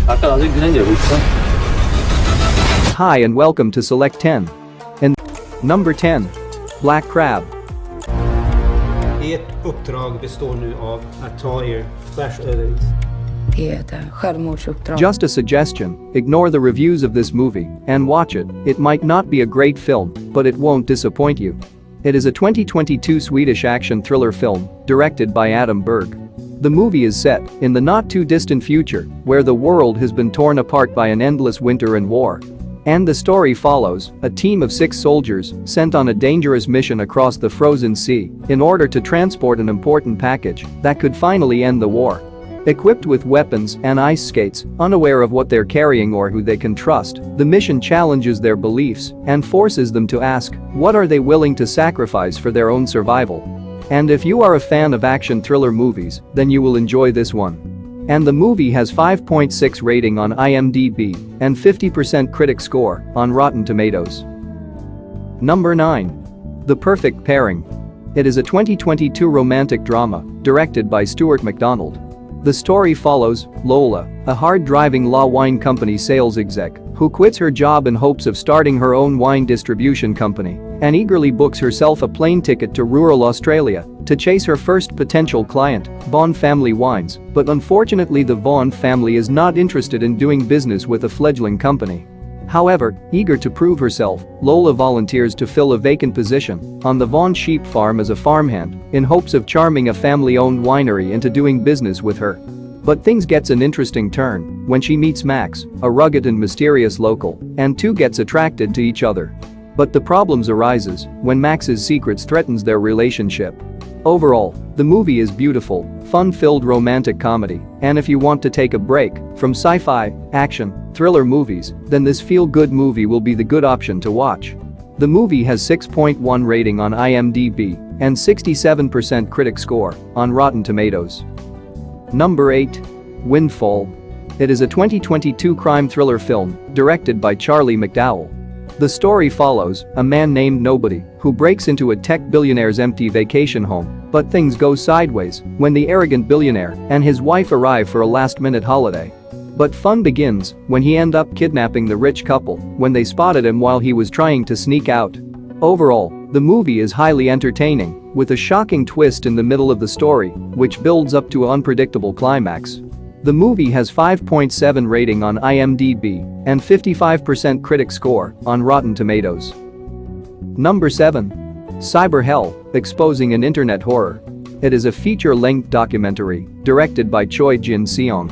아까 나중에 그냥 열고 있어. Hi and welcome to Select 10. And number 10. Black Crab. Ert uppdrag består nu av att ta er tvärs över is. Det är ett självmordsuppdrag. Just a suggestion, ignore the reviews of this movie and watch it. It might not be a great film, but it won't disappoint you. It is a 2022 Swedish action thriller film, directed by Adam Berg. The movie is set in the not-too-distant future, where the world has been torn apart by an endless winter and war. And the story follows a team of 6 soldiers sent on a dangerous mission across the frozen sea in order to transport an important package that could finally end the war. Equipped with weapons and ice skates, unaware of what they're carrying or who they can trust, the mission challenges their beliefs and forces them to ask, what are they willing to sacrifice for their own survival? And if you are a fan of action thriller movies, then you will enjoy this one. And the movie has 5.6 rating on IMDb and 50% critic score on Rotten Tomatoes. Number 9. The Perfect Pairing. It is a 2022 romantic drama directed by Stuart MacDonald. The story follows Lola, a hard-driving law wine company sales exec who quits her job in hopes of starting her own wine distribution company and eagerly books herself a plane ticket to rural Australia to chase her first potential client, Vaughan Family Wines, but unfortunately the Vaughan family is not interested in doing business with a fledgling company. However, eager to prove herself, Lola volunteers to fill a vacant position on the Vaughan sheep farm as a farmhand in hopes of charming a family-owned winery into doing business with her. But things gets an interesting turn when she meets Max, a rugged and mysterious local, and two gets attracted to each other. But the problems arises when Max's secrets threatens their relationship. Overall, the movie is beautiful, fun-filled romantic comedy, and if you want to take a break from sci-fi, action, thriller movies, then this feel-good movie will be the good option to watch. The movie has 6.1 rating on IMDb and 67% critic score on Rotten Tomatoes. Number 8. Windfall. It is a 2022 crime thriller film directed by Charlie McDowell. The story follows a man named Nobody who breaks into a tech billionaire's empty vacation home, but things go sideways when the arrogant billionaire and his wife arrive for a last-minute holiday. But fun begins when he ends up kidnapping the rich couple when they spotted him while he was trying to sneak out. Overall, the movie is highly entertaining, with a shocking twist in the middle of the story, which builds up to an unpredictable climax. The movie has 5.7 rating on IMDb and 55% critic score on Rotten Tomatoes. Number 7. Cyber Hell, Exposing an Internet Horror. It is a feature-length documentary directed by Choi Jin-seong.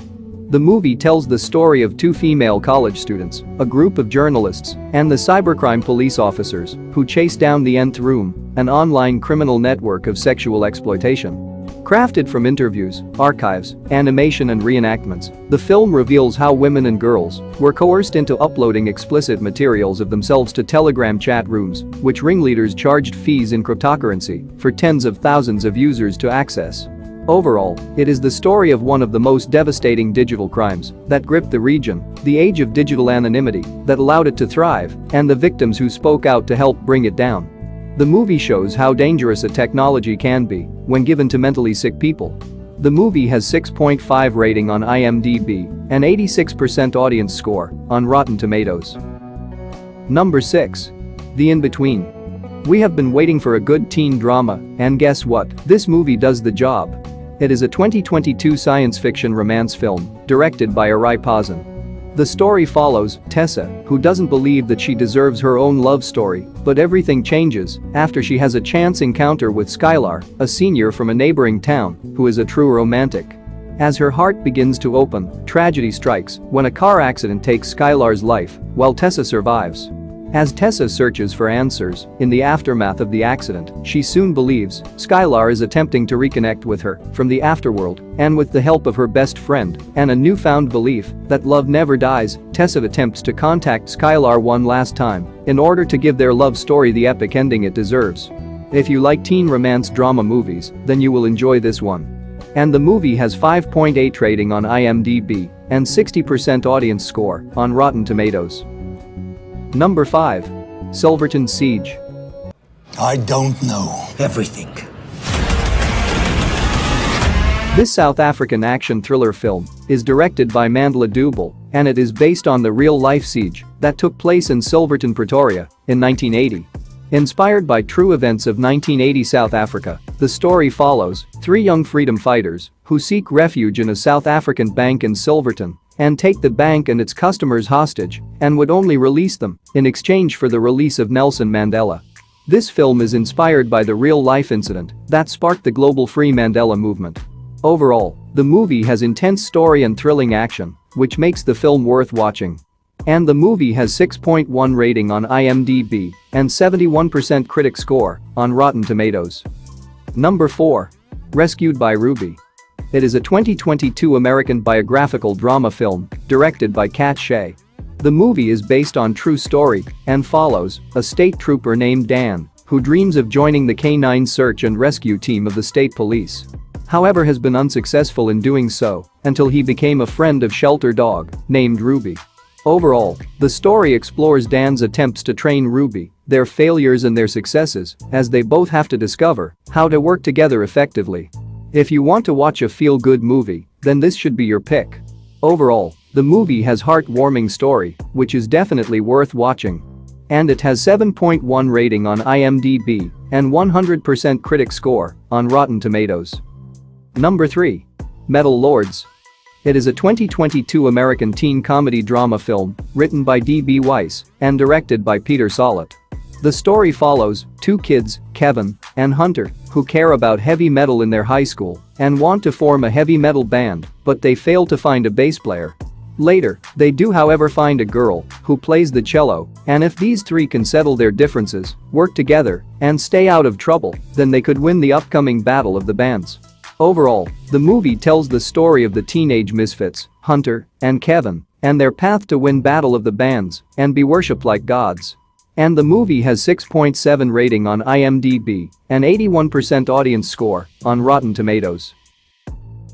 The movie tells the story of 2 female college students, a group of journalists, and the cybercrime police officers who chase down the Nth Room, an online criminal network of sexual exploitation. Crafted from interviews, archives, animation and reenactments, the film reveals how women and girls were coerced into uploading explicit materials of themselves to Telegram chat rooms, which ringleaders charged fees in cryptocurrency for tens of thousands of users to access. Overall, it is the story of one of the most devastating digital crimes that gripped the region, the age of digital anonymity that allowed it to thrive, and the victims who spoke out to help bring it down. The movie shows how dangerous a technology can be when given to mentally sick people. The movie has 6.5 rating on IMDb and 86% audience score on Rotten Tomatoes. Number 6. The In-Between. We have been waiting for a good teen drama, and guess what? This movie does the job. It is a 2022 science fiction romance film directed by Arai Pazin. The story follows Tessa, who doesn't believe that she deserves her own love story, but everything changes after she has a chance encounter with Skylar, a senior from a neighboring town, who is a true romantic. As her heart begins to open, tragedy strikes when a car accident takes Skylar's life, while Tessa survives. As Tessa searches for answers in the aftermath of the accident, she soon believes Skylar is attempting to reconnect with her from the afterworld, and with the help of her best friend and a newfound belief that love never dies, Tessa attempts to contact Skylar one last time in order to give their love story the epic ending it deserves. If you like teen romance drama movies, then you will enjoy this one. And the movie has 5.8 rating on IMDb and 60% audience score on Rotten Tomatoes. Number 5. Silverton Siege. I don't know everything. This South African action thriller film is directed by Mandla Dubel, and it is based on the real-life siege that took place in Silverton, Pretoria, in 1980. Inspired by true events of 1980 South Africa, the story follows 3 young freedom fighters who seek refuge in a South African bank in Silverton and take the bank and its customers hostage and would only release them in exchange for the release of Nelson Mandela. This film is inspired by the real-life incident that sparked the global Free Mandela movement. Overall, the movie has intense story and thrilling action, which makes the film worth watching. And the movie has 6.1 rating on IMDb and 71% critic score on Rotten Tomatoes. Number 4. Rescued by Ruby. It is a 2022 American biographical drama film directed by Kat Shea. The movie is based on true story and follows a state trooper named Dan who dreams of joining the K-9 search and rescue team of the state police. However, has been unsuccessful in doing so until he became a friend of shelter dog named Ruby. Overall, the story explores Dan's attempts to train Ruby, their failures and their successes, as they both have to discover how to work together effectively. If you want to watch a feel-good movie, then this should be your pick. Overall, the movie has heartwarming story, which is definitely worth watching. And it has 7.1 rating on IMDb and 100% critic score on Rotten Tomatoes. Number 3. Metal Lords. It is a 2022 American teen comedy drama film written by D.B. Weiss and directed by Peter Sollett. The story follows 2 kids, Kevin and Hunter, who care about heavy metal in their high school and want to form a heavy metal band, but they fail to find a bass player. Later, they do however find a girl who plays the cello, and if these 3 can settle their differences, work together, and stay out of trouble, then they could win the upcoming battle of the bands. Overall, the movie tells the story of the teenage misfits, Hunter and Kevin, and their path to win Battle of the Bands and be worshipped like gods. And the movie has 6.7 rating on IMDb and 81% audience score on Rotten Tomatoes.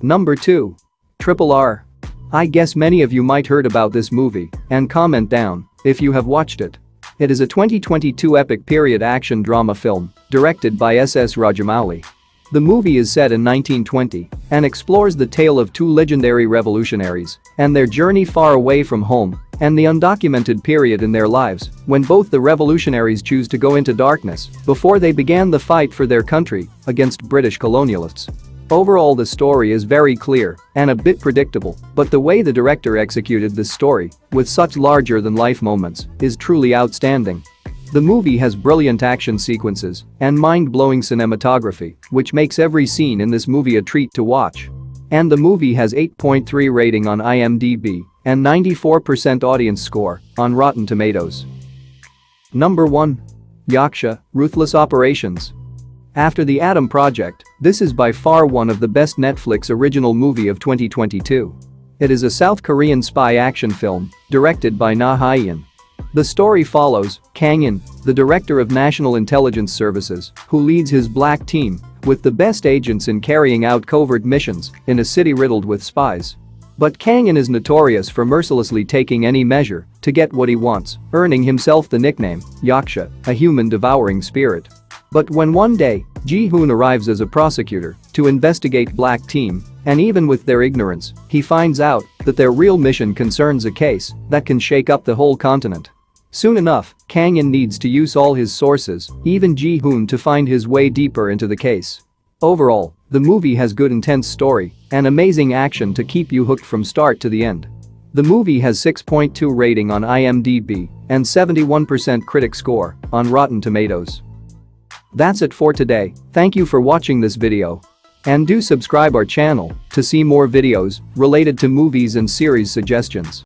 Number 2. Triple R. I guess many of you might heard about this movie and comment down if you have watched it. It is a 2022 epic period action drama film directed by S.S. Rajamouli. The movie is set in 1920 and explores the tale of 2 legendary revolutionaries and their journey far away from home and the undocumented period in their lives when both the revolutionaries choose to go into darkness before they began the fight for their country against British colonialists. Overall, the story is very clear and a bit predictable, but the way the director executed this story with such larger-than-life moments is truly outstanding. The movie has brilliant action sequences and mind-blowing cinematography, which makes every scene in this movie a treat to watch. And the movie has 8.3 rating on IMDb and 94% audience score on Rotten Tomatoes. Number 1. Yaksha, Ruthless Operations. After The Adam Project, this is by far one of the best Netflix original movie of 2022. It is a South Korean spy action film directed by Na Hye-in. The story follows Kang-in, the director of National Intelligence Services, who leads his black team with the best agents in carrying out covert missions in a city riddled with spies. But Kang-in is notorious for mercilessly taking any measure to get what he wants, earning himself the nickname Yaksha, a human devouring spirit. But when one day, Ji-hoon arrives as a prosecutor to investigate Black Team, and even with their ignorance, he finds out that their real mission concerns a case that can shake up the whole continent. Soon enough, Kang-in needs to use all his sources, even Ji-hoon, to find his way deeper into the case. Overall, the movie has good intense story and amazing action to keep you hooked from start to the end. The movie has 6.2 rating on IMDb and 71% critic score on Rotten Tomatoes. That's it for today. Thank you for watching this video. And do subscribe our channel to see more videos related to movies and series suggestions.